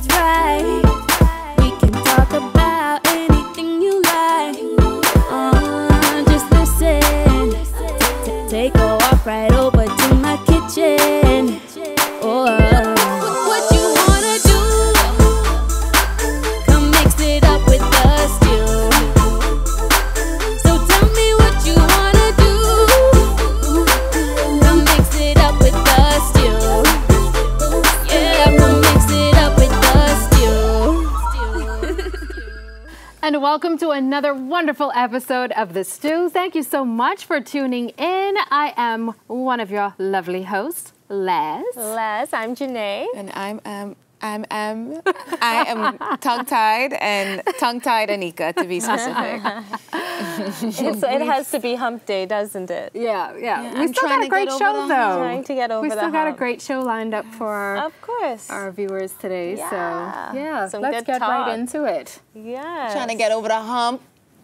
right. We can talk about anything you like. Just listen. Take a walk right over to my kitchen. What you wanna do? Come mix it up with the stew. So tell me what you wanna do. Come mix it up with the stew. Yeah, come mix it up with the stew. And welcome to another wonderful episode of The Stew. Thank you so much for tuning in. I am one of your lovely hosts, Les. I'm Janae. And I am tongue-tied and tongue-tied Anika, to be specific. It has to be hump day, doesn't it? Yeah. We I'm still got a great show, though. Trying to get over We the still got a hump. great show lined up for Of course. our viewers today. Yeah. So, yeah, Some let's good get talk. right into it. Yeah. Trying to get over the hump.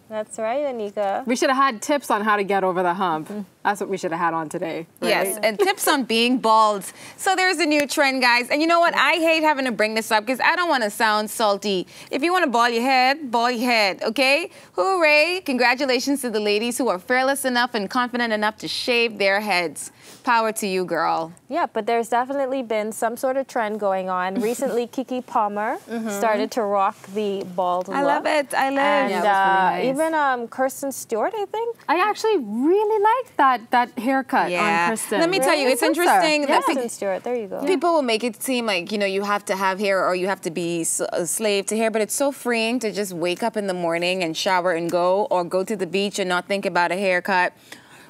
That's right, Anika. We should have had tips on how to get over the hump. That's what we should have had on today. Right? Yes, and tips on being bald. So there's a new trend, guys. And you know what? I hate having to bring this up because I don't want to sound salty. If you want to bald your head, okay? Hooray. Congratulations to the ladies who are fearless enough and confident enough to shave their heads. Power to you, girl. Yeah, but there's definitely been some sort of trend going on. Recently, Keke Palmer started to rock the bald look. I love it. I love And it. Yeah, it was really nice. even Kirsten Stewart, I think. I actually really liked that haircut on Kristen. Let me tell you, it's interesting that Kristen Stewart, there you go. people will make it seem like, you know, you have to have hair or you have to be a slave to hair, but it's so freeing to just wake up in the morning and shower and go, or go to the beach and not think about a haircut.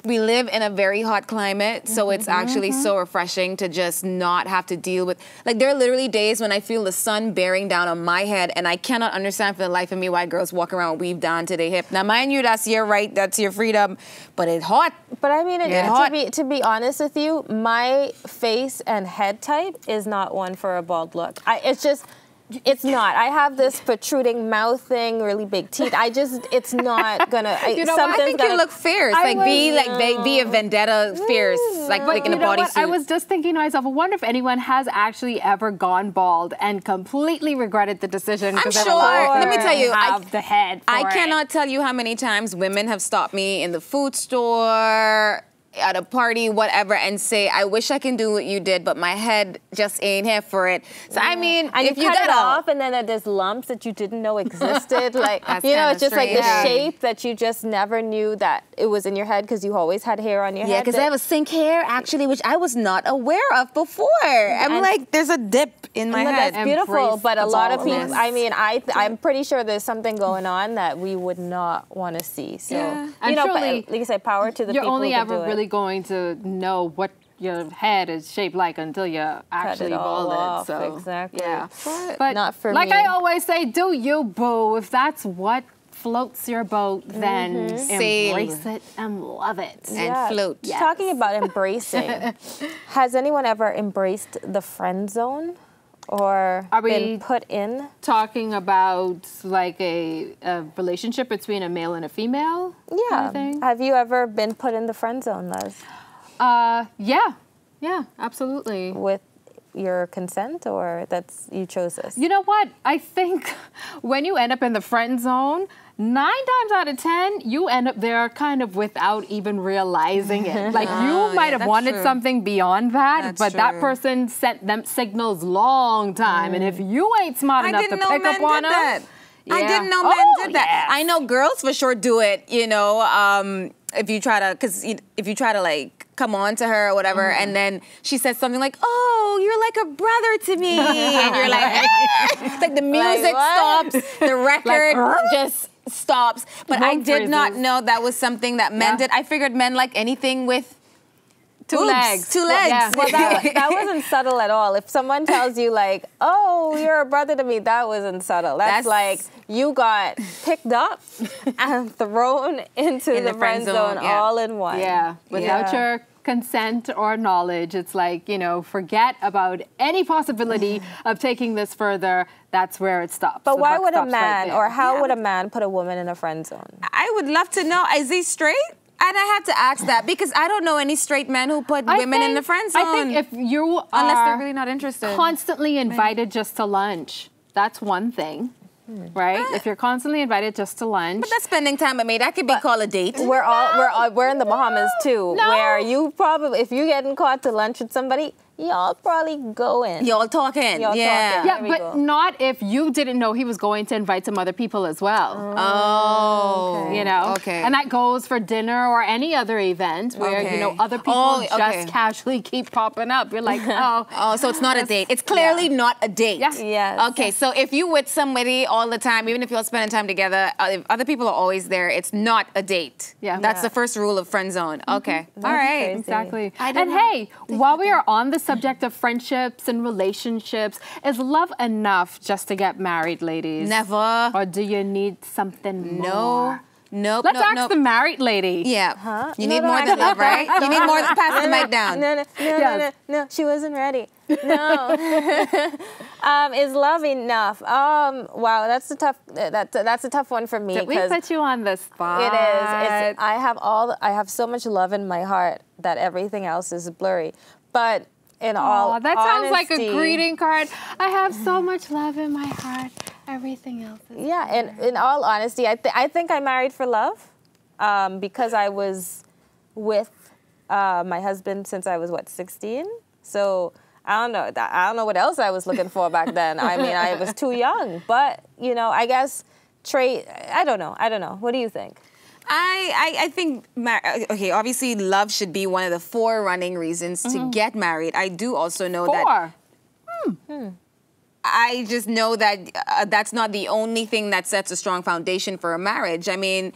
We live in a very hot climate, so it's actually so refreshing to just not have to deal with, like, there are literally days when I feel the sun bearing down on my head, and I cannot understand for the life of me why girls walk around weave down to their hip. Now, mind you, that's your right, that's your freedom, but it's hot. But I mean, hot. to be honest with you, my face and head type is not one for a bald look. It's not. I have this protruding mouth thing, really big teeth. It's not gonna. You know, I think you look fierce. Be a vendetta fierce, like in a bodysuit. I was just thinking to myself, I wonder if anyone has actually ever gone bald and completely regretted the decision. I'm sure. Let me tell you, the head. I cannot tell you how many times women have stopped me in the food store, at a party, whatever, and say, I wish I can do what you did, but my head just ain't here for it. So, I mean, and if you cut it off, and then there's lumps that you didn't know existed. Like, you know, it's just like the shape that you just never knew that it was in your head because you always had hair on your head. Yeah, because I have a sink hair, actually, which I was not aware of before. I'm like, there's a dip in my head. That's beautiful, but a lot of people, baldness. I mean, I'm pretty sure there's something going on that we would not want to see. So, you know, but, like I said, power to the people who can do it. Going to know what your head is shaped like until you actually bald it. So exactly. Yeah. But not for like me. I always say, do you, boo. If that's what floats your boat, then embrace it and love it. And float. Yes. Talking about embracing, has anyone ever embraced the friend zone? Or been put in? Talking about like a relationship between a male and a female? Yeah. Kind of thing? Have you ever been put in the friend zone, Les? Yeah, absolutely. With your consent, or you chose this? You know what? I think when you end up in the friend zone, 9 times out of 10, you end up there kind of without even realizing it. Like you might have wanted something beyond that, but that person sent them signals long time. And if you ain't smart enough to pick up on them, I didn't know men did that. I know girls for sure do it. You know, if you try to like come on to her or whatever, and then she says something like, "Oh, you're like a brother to me," and you're like, like the music stops, the record just stops. But I did not know that was something that men did. I figured men like anything with two legs. Yeah. Well, that wasn't subtle at all. If someone tells you like, "Oh, you're a brother to me," that wasn't subtle. That's like you got picked up and thrown into the friend zone all in one. Yeah, without your consent or knowledge. It's like, you know, forget about any possibility of taking this further. That's where it stops. But why would a man, or how would a man put a woman in a friend zone? I would love to know. Is he straight? And I have to ask that because I don't know any straight men who put women in the friend zone. I think if you are unless they're really not interested, constantly invited just to lunch, that's one thing. Right? If you're constantly invited just to lunch. But that's spending time with me. That could be called a date. We're in the Bahamas too, where you probably, if you're getting caught to lunch with somebody, y'all probably going. Y'all talking. Y'all Yeah, talking. but not if you didn't know he was going to invite some other people as well. Oh. You know? Okay. And that goes for dinner or any other event where, you know, other people just casually keep popping up. You're like, oh. Oh, so it's not a date. It's clearly not a date. Yeah. Yes. Okay, so if you with somebody all the time, even if you're spending time together, if other people are always there, it's not a date. Yeah. That's the first rule of friend zone. Okay. All right. crazy. Exactly. And hey, while we are on the subject of friendships and relationships, is love enough just to get married, ladies? Never. Or do you need something more? Nope. Let's ask the married lady. Yeah. You need more than love, right? You need more than pass the mic down. No. She wasn't ready. No. Is love enough? Wow, that's a tough one for me. Did we put you on the spot? It is. I have so much love in my heart that everything else is blurry. But in all that sounds like a honesty, greeting card. I have so much love in my heart. Everything else is yeah, and in all honesty, I think I married for love because I was with my husband since I was, 16? So I don't know what else I was looking for back then. I mean, I was too young. But, you know, I guess I don't know. What do you think? I think, okay, obviously love should be one of the 4 running reasons to get married. I do also know 4. I just know that that's not the only thing that sets a strong foundation for a marriage. I mean,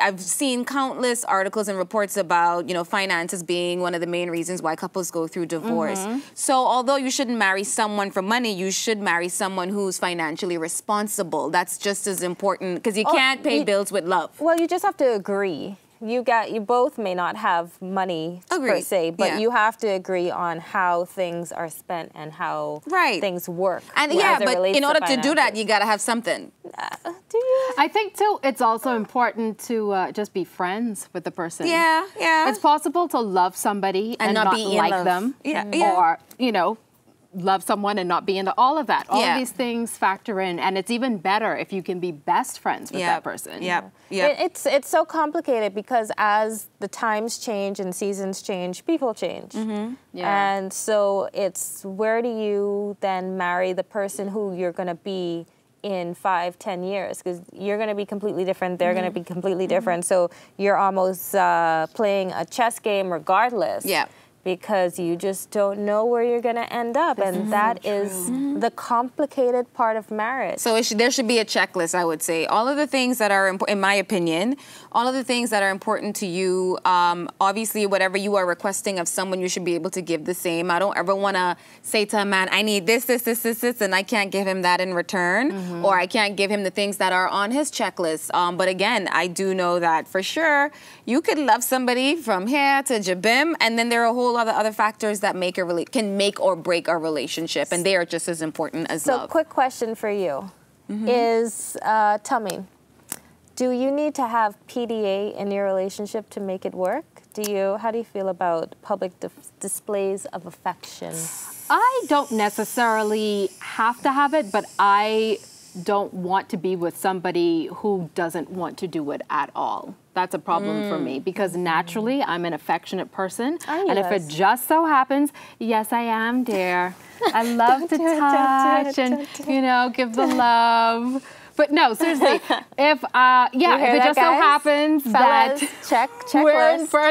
I've seen countless articles and reports about, you know, finances being one of the main reasons why couples go through divorce. So although you shouldn't marry someone for money, you should marry someone who's financially responsible. That's just as important because you can't pay bills with love. Well, you just have to agree. You both may not have money per se, but you have to agree on how things are spent and how things work. And but in order to do that, you got to have something. Do you? I think too, it's also important to just be friends with the person. Yeah. It's possible to love somebody and not be in like love. them. Or, you know, love someone and not be into all of that. All of these things factor in, and it's even better if you can be best friends with that person. It's so complicated because as the times change and seasons change, people change. And so it's where do you then marry the person who you're going to be in 5-10 years, because you're going to be completely different, they're going to be completely different. So you're almost playing a chess game regardless. Because you just don't know where you're going to end up. And that is the complicated part of marriage. So there should be a checklist, I would say. All of the things that are, in my opinion, all of the things that are important to you, obviously, whatever you are requesting of someone, you should be able to give the same. I don't ever want to say to a man, I need this, and I can't give him that in return. Or I can't give him the things that are on his checklist. But again, I do know that for sure, you could love somebody from here to Jabim, and then there are a whole lot of other factors that can make or break our relationship, and they are just as important as love. So, quick question for you is, tell me, do you need to have PDA in your relationship to make it work? How do you feel about public displays of affection? I don't necessarily have to have it, but I don't want to be with somebody who doesn't want to do it at all. That's a problem for me because naturally I'm an affectionate person. And if it just so happens, yes, I am, dear. I love to touch and, you know, give the love. But no, seriously, if it just so happens that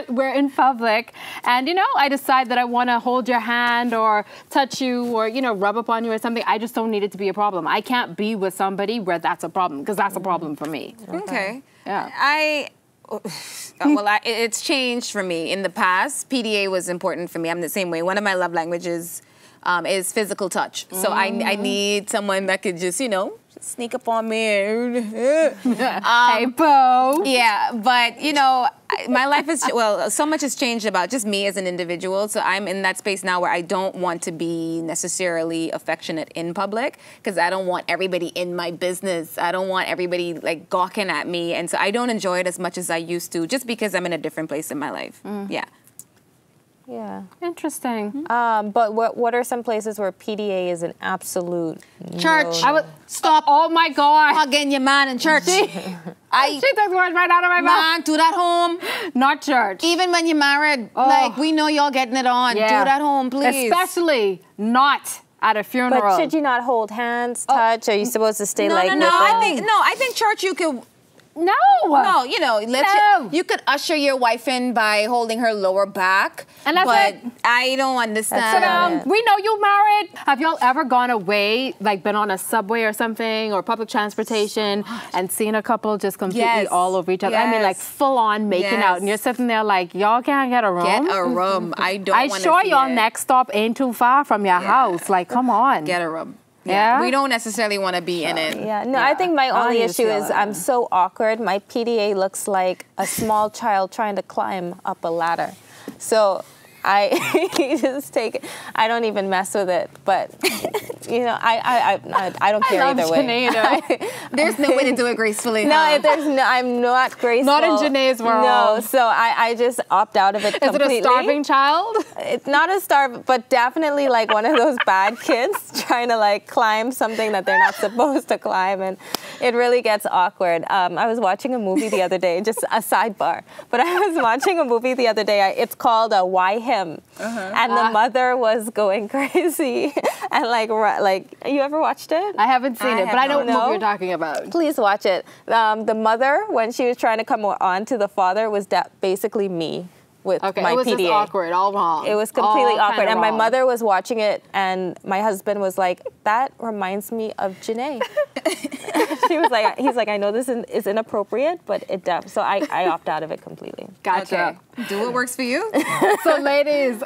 we're in public and, you know, I decide that I want to hold your hand or touch you or, you know, rub up on you or something, I just don't need it to be a problem. I can't be with somebody where that's a problem because that's a problem for me. Okay. Yeah. It's changed for me. In the past, PDA was important for me. I'm the same way. One of my love languages is physical touch. So I need someone that could just, you know, sneak up on me. Hey, Bo. Yeah, but, you know, my life is, so much has changed about just me as an individual. So I'm in that space now where I don't want to be necessarily affectionate in public because I don't want everybody in my business. I don't want everybody, like, gawking at me. And so I don't enjoy it as much as I used to just because I'm in a different place in my life. Yeah. Yeah. Interesting. But what are some places where PDA is an absolute Church. no? I would stop. Oh my God. Hugging your man in church. She took the words right out of my mouth. Man, do that home. Not church. Even when you're married, like, we know y'all getting it on. Yeah. Do that home, please. Especially not at a funeral. But should you not hold hands, touch? Are you supposed to stay like no. with them? I think church you could. No. No, you know, No. you could usher your wife in by holding her lower back. And that's but it. I don't understand. That's about it. We know you married. Have y'all ever gone away, like been on a subway or something, or public transportation, and seen a couple just completely all over each other? I mean, like full on making out, and you're sitting there like, y'all can't get a room? Get a room. I don't I'm want to sure see y'all it. next stop ain't too far from your house. Like, come on. Get a room. Yeah? We don't necessarily want to be in it. Yeah, no, I think my only need to issue see is all that. I'm so awkward. My PDA looks like a small child trying to climb up a ladder. So I just take it. I don't even mess with it. But, you know, I don't care either way. There's no way to do it gracefully. No, huh? I'm not graceful. Not in Janae's world. No, so I just opt out of it completely. Is it a starving child? It's not a starve, but definitely like one of those bad kids trying to like climb something that they're not supposed to climb, and it really gets awkward. I was watching a movie the other day, just a sidebar, but I was watching a movie the other day. It's called Why Him, and the mother was going crazy, and like you ever watched it? I haven't seen it, but I know what movie you're talking about. Please watch it. The mother, when she was trying to come on to the father, was basically me with my it was PDA. just awkward, all wrong. It was completely All awkward. kinda And my wrong. mother was watching it, and my husband was like, that reminds me of Janae. He's like, I know this is inappropriate, but it does. So I opt out of it completely. Gotcha. Okay. Do what works for you. So ladies,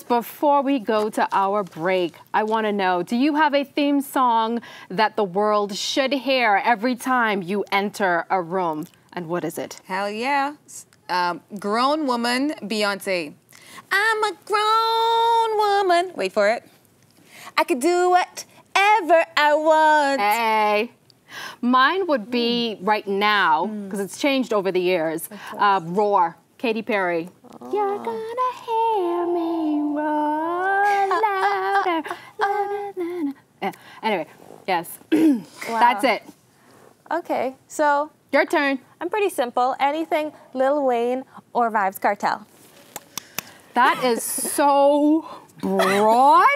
before we go to our break, I want to know, do you have a theme song that the world should hear every time you enter a room? And what is it? Hell yeah. Grown woman, Beyonce. I'm a grown woman. Wait for it. I could do whatever I want. Hey. Mine would be right now, because it's changed over the years, Roar, Katy Perry. You're gonna hear me roar louder. Yeah. Anyway, yes. That's it. Okay, so Your turn. I'm pretty simple. Anything Lil Wayne or Vibes Cartel. That is so broad.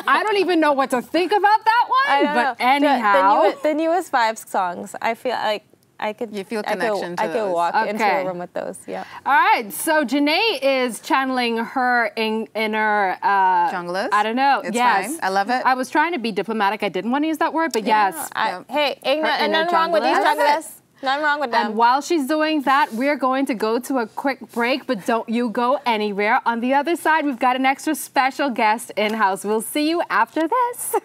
I don't even know what to think about that one. I don't but know. anyhow. The newest Vibes songs, I feel like I could. You feel connection to I could those. walk into Okay. a room with those. Yeah. All right, so Janae is channeling her inner Junglers? I don't know. It's yes, fine. I love it. I was trying to be diplomatic. I didn't want to use that word, but yes. Hey, ain't inner nothing wrong with these junglers. junglers. Nothing wrong with them. And while she's doing that, we're going to go to a quick break, but don't you go anywhere. On the other side, we've got an extra special guest in-house. We'll see you after this.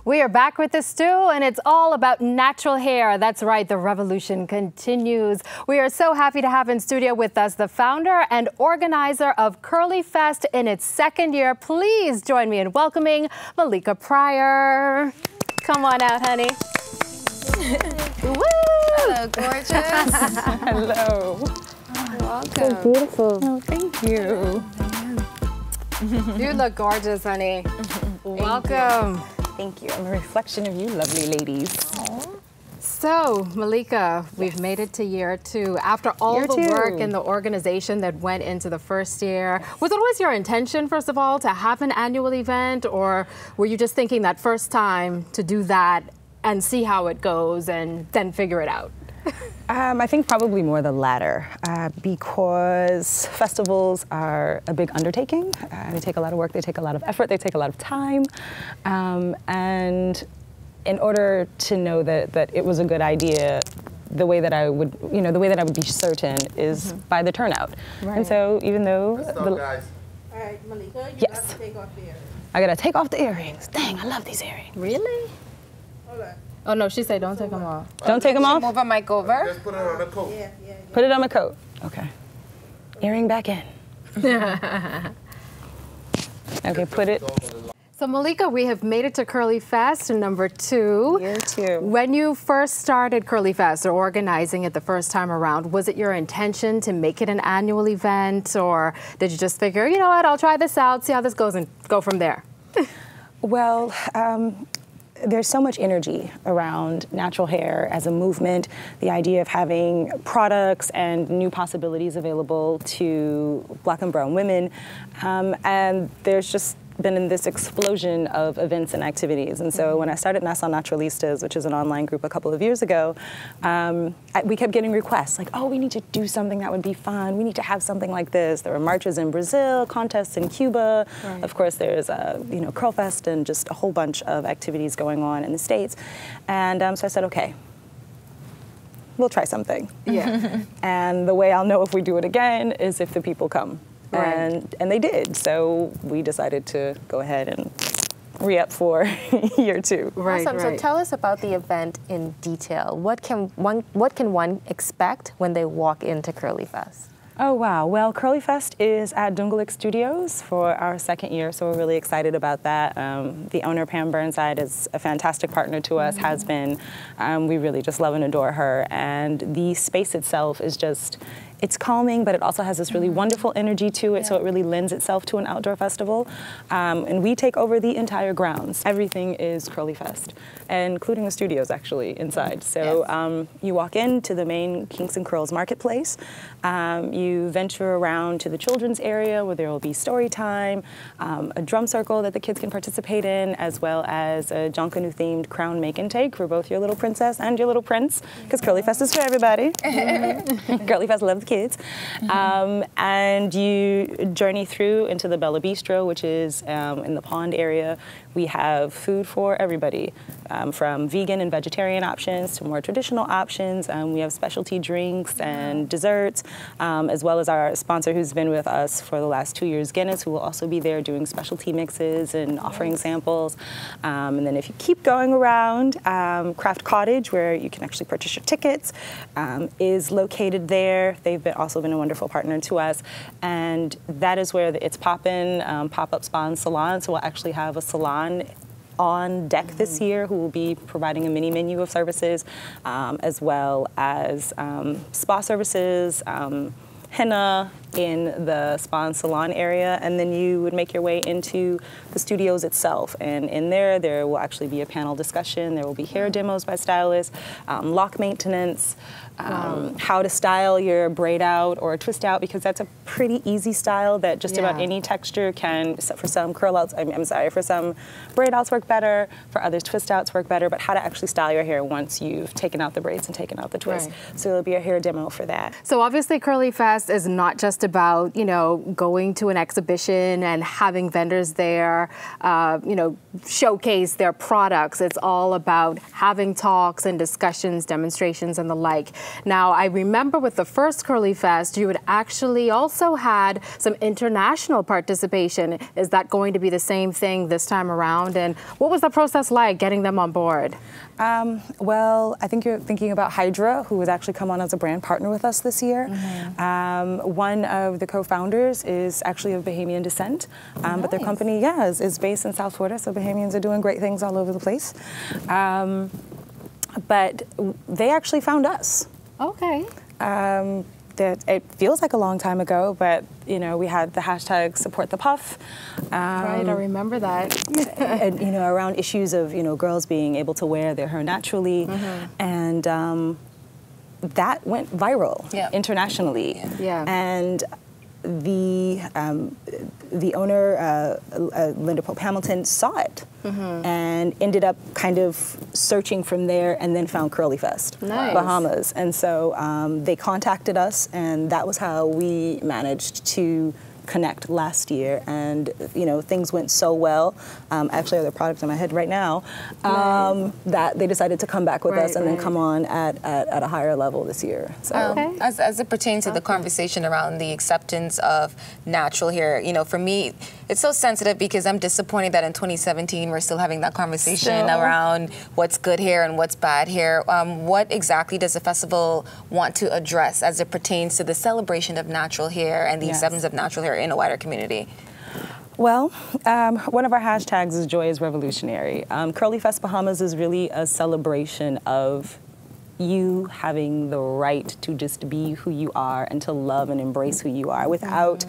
We are back with the stew, and it's all about natural hair. That's right, the revolution continues. We are so happy to have in studio with us the founder and organizer of CurlyFest in its second year. Please join me in welcoming Malika Pryor. Come on out, honey. Woo! Hello, gorgeous. Hello. Welcome. So beautiful. Oh, thank you. You look gorgeous, honey. Welcome. Thank you. I'm a reflection of you lovely ladies. So, Malika, we've made it to year 2. After all Year the 2. work and the organization that went into the first year, was it always your intention, first of all, to have an annual event, or were you just thinking that first time to do that and see how it goes and then figure it out? I think probably more the latter, because festivals are a big undertaking. They take a lot of work, they take a lot of effort, they take a lot of time. And in order to know that it was a good idea, the way that I would, the way that I would be certain is by the turnout. Right. And so even though Let's go, guys. All right, Malika, you Yes. have to take off your I gotta take off the earrings. Dang, I love these earrings. Really? Oh no, she said don't take them off. Don't take them off? Move a mic over. Just put it on the coat. Put it on my coat. Okay. Earring back in. Okay, put it. So Malika, we have made it to CurlyFest number 2. Year 2. When you first started CurlyFest or organizing it the first time around, was it your intention to make it an annual event, or did you just figure, you know what, I'll try this out, see how this goes, and go from there? Well, there's so much energy around natural hair as a movement, the idea of having products and new possibilities available to Black and brown women, and there's just been in this explosion of events and activities. And so when I started Nassau Naturalistas, which is an online group a couple of years ago, we kept getting requests like, oh, we need to do something that would be fun. We need to have something like this. There were marches in Brazil, contests in Cuba. Right. Of course, there's CurlFest and just a whole bunch of activities going on in the States. And so I said, okay, we'll try something. Yeah. And the way I'll know if we do it again is if the people come. Right. And they did. So we decided to go ahead and re-up for year 2. Right, awesome. So tell us about the event in detail. What can one expect when they walk into CurlyFest? Oh, wow. Well, CurlyFest is at Dungulik Studios for our 2nd year, so we're really excited about that. The owner, Pam Burnside, is a fantastic partner to us, has been. We really just love and adore her. And the space itself is just, it's calming, but it also has this really wonderful energy to it, so it really lends itself to an outdoor festival. And we take over the entire grounds. Everything is CurlyFest, including the studios, actually, inside. So you walk into the main Kinks and Curls marketplace. You venture around to the children's area where there will be story time, a drum circle that the kids can participate in, as well as a Jonkanu themed crown make and take for both your little princess and your little prince, because CurlyFest is for everybody. CurlyFest loves the kids. And you journey through into the Bella Bistro, which is in the pond area. We have food for everybody, from vegan and vegetarian options to more traditional options. We have specialty drinks and desserts, as well as our sponsor who's been with us for the last 2 years, Guinness, who will also be there doing specialty mixes and offering samples. And then if you keep going around, Craft Cottage, where you can actually purchase your tickets, is located there. They've also been a wonderful partner to us. And that is where the It's Poppin' pop-up spa and salon. So we'll actually have a salon on deck this year who will be providing a mini menu of services, as well as spa services, henna in the spa and salon area, and then you would make your way into the studios itself. And in there will actually be a panel discussion. There will be hair demos by stylists, lock maintenance, how to style your braid out or twist out, because that's a pretty easy style that just about any texture can, for some curl outs, for some braid outs work better, for others twist outs work better, but how to actually style your hair once you've taken out the braids and taken out the twist. Right. So there'll be a hair demo for that. So obviously CurlyFest is not just about, going to an exhibition and having vendors there, showcase their products. It's all about having talks and discussions, demonstrations, and the like. Now, I remember with the first CurlyFest, you had actually also had some international participation. Is that going to be the same thing this time around? And what was the process like getting them on board? Well, I think you're thinking about Hydra, who has actually come on as a brand partner with us this year. One of the co-founders is actually of Bahamian descent, but their company, is based in South Florida, so Bahamians are doing great things all over the place. But they actually found us. Okay. That it feels like a long time ago, but we had the hashtag Support the Puff. Right, I remember that. And around issues of girls being able to wear their hair naturally, and that went viral internationally. Yeah. And the owner, Linda Pope Hamilton, saw it and ended up kind of searching from there, and then found CurlyFest Bahamas. And so they contacted us, and that was how we managed to connect last year, and things went so well. Actually, other products in my head right now that they decided to come back with us and then come on at a higher level this year. So as it pertains to the conversation around the acceptance of natural hair, for me, it's so sensitive because I'm disappointed that in 2017 we're still having that conversation around what's good hair and what's bad hair. What exactly does the festival want to address as it pertains to the celebration of natural hair and the acceptance of natural hair in a wider community? Well, one of our hashtags is Joy is Revolutionary. CurlyFest Bahamas is really a celebration of you having the right to just be who you are and to love and embrace who you are without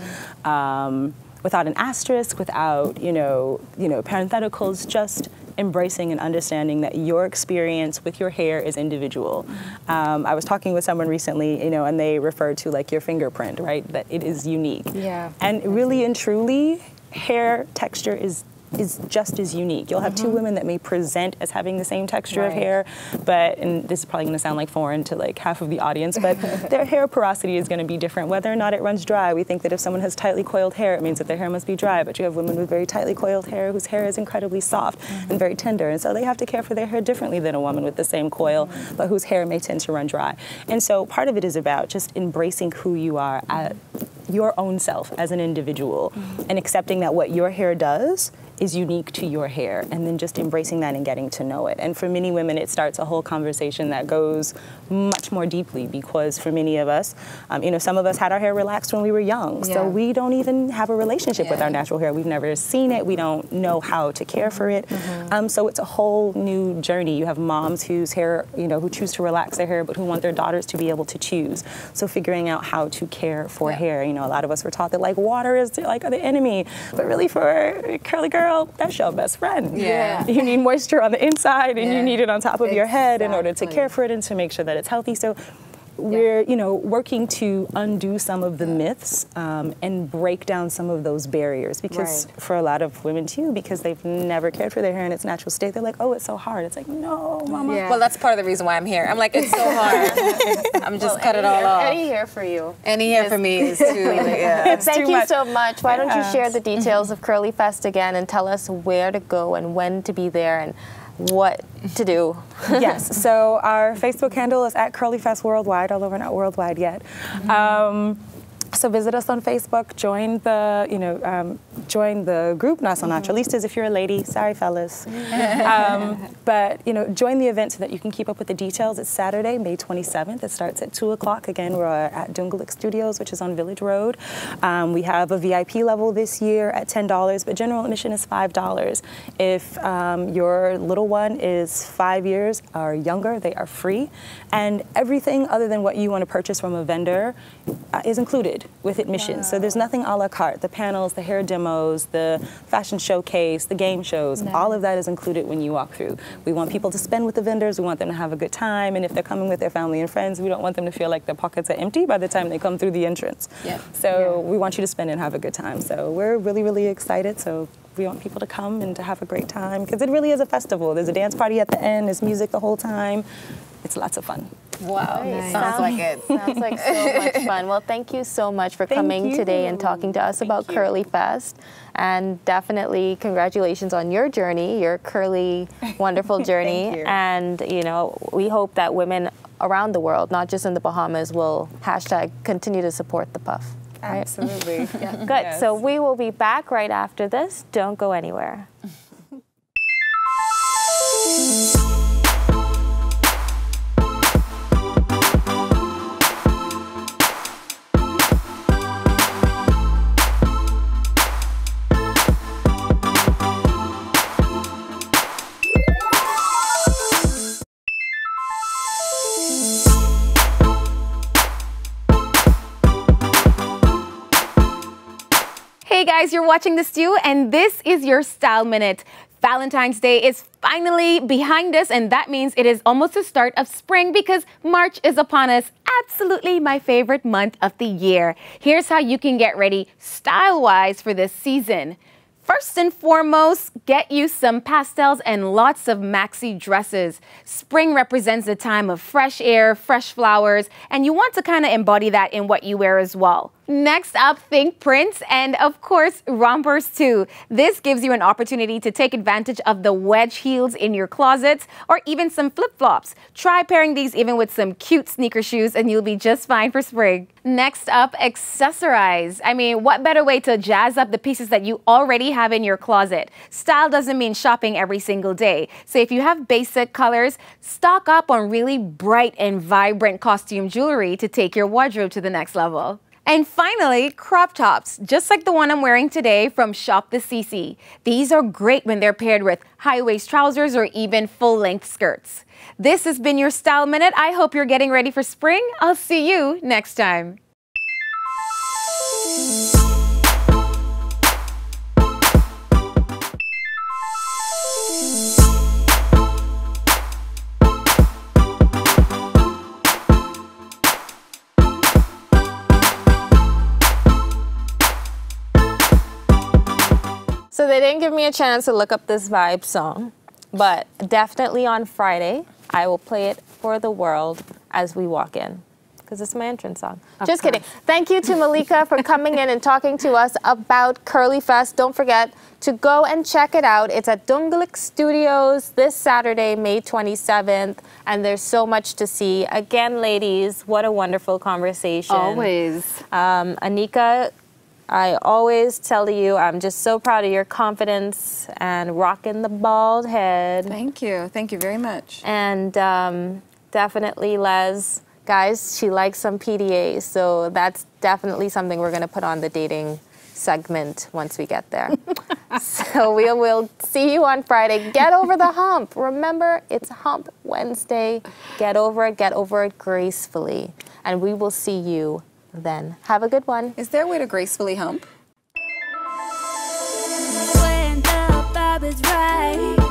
without an asterisk, without parentheticals, just embracing and understanding that your experience with your hair is individual. I was talking with someone recently, and they referred to like your fingerprint, right? That it is unique. Yeah. And really and truly, hair texture is just as unique. You'll have two women that may present as having the same texture of hair, and this is probably going to sound like foreign to like half of the audience, but their hair porosity is going to be different, whether or not it runs dry. We think that if someone has tightly coiled hair, it means that their hair must be dry, but you have women with very tightly coiled hair whose hair is incredibly soft and very tender, and so they have to care for their hair differently than a woman with the same coil, but whose hair may tend to run dry. And so part of it is about just embracing who you are, your own self as an individual, and accepting that what your hair does is unique to your hair, and then just embracing that and getting to know it. And for many women, it starts a whole conversation that goes much more deeply, because for many of us, some of us had our hair relaxed when we were young, so we don't even have a relationship with our natural hair. We've never seen it. We don't know how to care for it. So it's a whole new journey. You have moms whose hair, who choose to relax their hair, but who want their daughters to be able to choose. So figuring out how to care for hair. A lot of us were taught that like water is like the enemy, but really for a curly girl, that's your best friend. Yeah. You need moisture on the inside, and you need it on top of your head in order to care for it and to make sure that it's healthy. So we're, working to undo some of the myths and break down some of those barriers, because for a lot of women too, because they've never cared for their hair in its natural state, they're like, oh, it's so hard. It's like, no, mama. Well, that's part of the reason why I'm here. I'm like, it's so hard. I'm just cut it all off. Any hair for you. Any hair for me is too, Thank you so much. Why don't you share the details of CurlyFest again and tell us where to go and when to be there and what to do. Yes, so our Facebook handle is at CurlyFest Worldwide, although we're not worldwide yet. So visit us on Facebook, join the group, No Son Naturalistas, if you're a lady. Sorry, fellas. But, join the event so that you can keep up with the details. It's Saturday, May 27th. It starts at 2 o'clock. Again, we're at Dungalik Studios, which is on Village Road. We have a VIP level this year at $10, but general admission is $5. If your little one is 5 years or younger, they are free. And everything other than what you want to purchase from a vendor is included with admission. So there's nothing a la carte. The panels, the hair demos, the fashion showcase, the game shows, all of that is included when you walk through. We want people to spend with the vendors. We want them to have a good time. And if they're coming with their family and friends, we don't want them to feel like their pockets are empty by the time they come through the entrance. So we want you to spend and have a good time. So we're really, really excited. So we want people to come and to have a great time, because it really is a festival. There's a dance party at the end. There's music the whole time. It's lots of fun. Wow, sounds like it. Sounds like so much fun. Well, thank you so much for coming today and talking to us about CurlyFest. And definitely congratulations on your journey, your curly, wonderful journey. And, we hope that women around the world, not just in the Bahamas, will #continue to support the puff. Right? Absolutely. Good. Yes. So we will be back right after this. Don't go anywhere. Hey guys, you're watching The Stew, and this is your Style Minute. Valentine's Day is finally behind us, and that means it is almost the start of spring, because March is upon us. Absolutely my favorite month of the year. Here's how you can get ready style-wise for this season. First and foremost, get you some pastels and lots of maxi dresses. Spring represents a time of fresh air, fresh flowers, and you want to kind of embody that in what you wear as well. Next up, think prints and, of course, rompers too. This gives you an opportunity to take advantage of the wedge heels in your closets or even some flip-flops. Try pairing these even with some cute sneaker shoes and you'll be just fine for spring. Next up, accessorize. I mean, what better way to jazz up the pieces that you already have in your closet? Style doesn't mean shopping every single day. So if you have basic colors, stock up on really bright and vibrant costume jewelry to take your wardrobe to the next level. And finally, crop tops, just like the one I'm wearing today from Shop the CC. These are great when they're paired with high-waist trousers or even full-length skirts. This has been your Style Minute. I hope you're getting ready for spring. I'll see you next time. So they didn't give me a chance to look up this vibe song, but definitely on Friday, I will play it for the world as we walk in, because it's my entrance song. Just kidding. Thank you to Malika for coming in and talking to us about CurlyFest. Don't forget to go and check it out. It's at Dungalik Studios this Saturday, May 27th, and there's so much to see. Again, ladies, what a wonderful conversation. Always. Anika, I always tell you, I'm just so proud of your confidence and rocking the bald head. Thank you. Thank you very much. And definitely, Les, guys, she likes some PDA, so that's definitely something we're going to put on the dating segment once we get there. So we'll see you on Friday. Get over the hump. Remember, it's Hump Wednesday. Get over it gracefully. And we will see you then. Have a good one. Is there a way to gracefully hump? When the vibe is right.